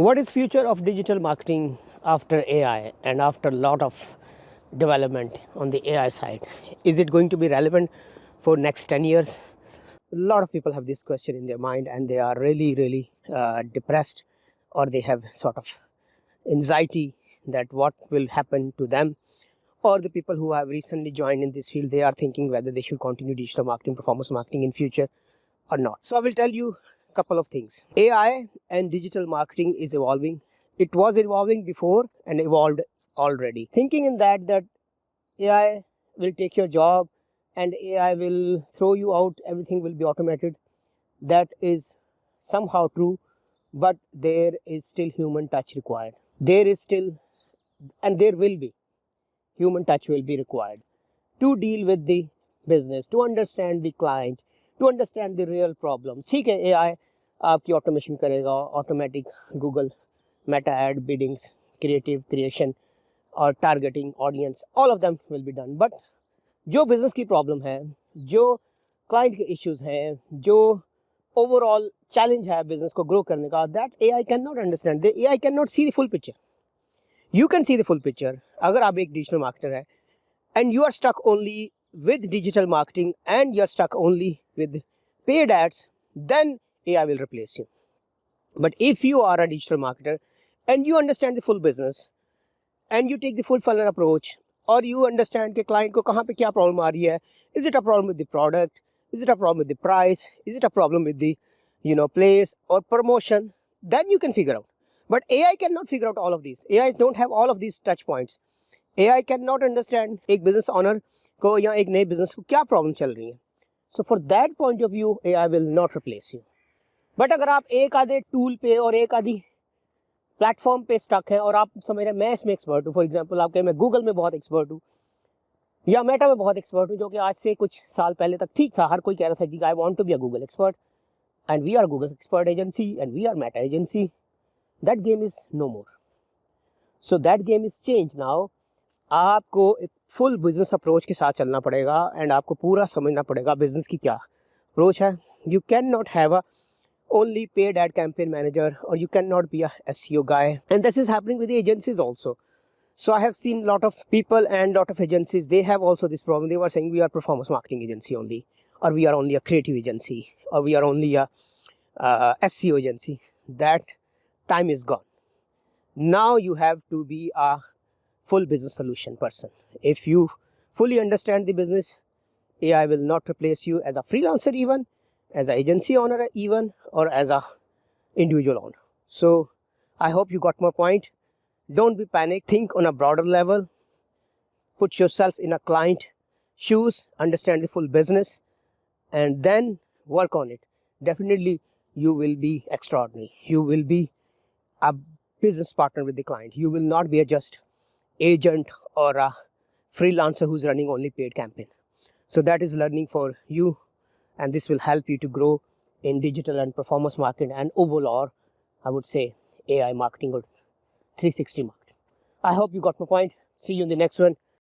What is future of digital marketing after AI and after a lot of development on the AI side? Is it going to be relevant for next 10 years? A lot of people have this question in their mind and they are really depressed, or they have sort of anxiety that what will happen to them. Or the people who have recently joined in this field, they are thinking whether they should continue digital marketing, performance marketing in future or not. So I will tell you a couple of things. AI and digital marketing is evolving. It was evolving before and evolved already. Thinking in that AI will take your job and AI will throw you out, everything will be automated, that is somehow true, but there is still human touch required. There is still, and there will be, human touch will be required to deal with the business, to understand the client, to understand the real problems. ठीक है, AI आपकी automation करेगा, automatic Google meta ad biddings, creative creation और targeting audience, all of them will be done. But जो business की problem है, जो client के issues हैं, जो overall challenge है business को grow करने का, that AI cannot understand. The AI cannot see the full picture. You can see the full picture. अगर आप एक digital marketer है and you are stuck only with digital marketing and you're stuck only with paid ads, then AI will replace you. But if you are a digital marketer and you understand the full business and you take the full funnel approach, or you understand कि client को कहाँ पे क्या problem आ रही है, is it a problem with the product, is it a problem with the price, is it a problem with the place or promotion, then you can figure out. But AI cannot figure out all of these. AI don't have all of these touch points. AI cannot understand एक business owner को या एक नए business को क्या problem चल रही है. So for that point of view, AI will not replace you. But अगर आप एक आधे tool पे और एक आधी प्लेटफॉर्म पे स्टक है और आप समझ रहे हैं मैं इसमें एक्सपर्ट हूँ, फॉर एग्जांपल आप कहें मैं गूगल में बहुत एक्सपर्ट हूँ या मेटा में बहुत एक्सपर्ट हूँ, जो कि आज से कुछ साल पहले तक ठीक था, हर कोई कह रहा था कि I want to be a Google expert and we are Google expert agency and we are Meta agency. That game is no more. So that game is change now. आपको एक फुल बिजनेस अप्रोच के साथ चलना पड़ेगा and आपको पूरा समझना पड़ेगा बिजनेस की क्या अप्रोच है. You can not have a only paid ad campaign manager, or you cannot be a SEO guy, and this is happening with the agencies also. So I have seen a lot of people and lot of agencies, they have also this problem. They were saying we are performance marketing agency only, or we are only a creative agency, or we are only a SEO agency. That time is gone. Now you have to be a full business solution person. If you fully understand the business, AI will not replace you as a freelancer, even as an agency owner, even, or as a individual owner. So I hope you got my point. Don't be panicked. Think on a broader level. Put yourself in a client shoes, understand the full business, and then work on it. Definitely you will be extraordinary. You will be a business partner with the client. You will not be a just agent or a freelancer who's running only paid campaign. So that is learning for you, and this will help you to grow in digital and performance marketing and overall, I would say, AI marketing or 360 marketing. I hope you got my point. See you in the next one.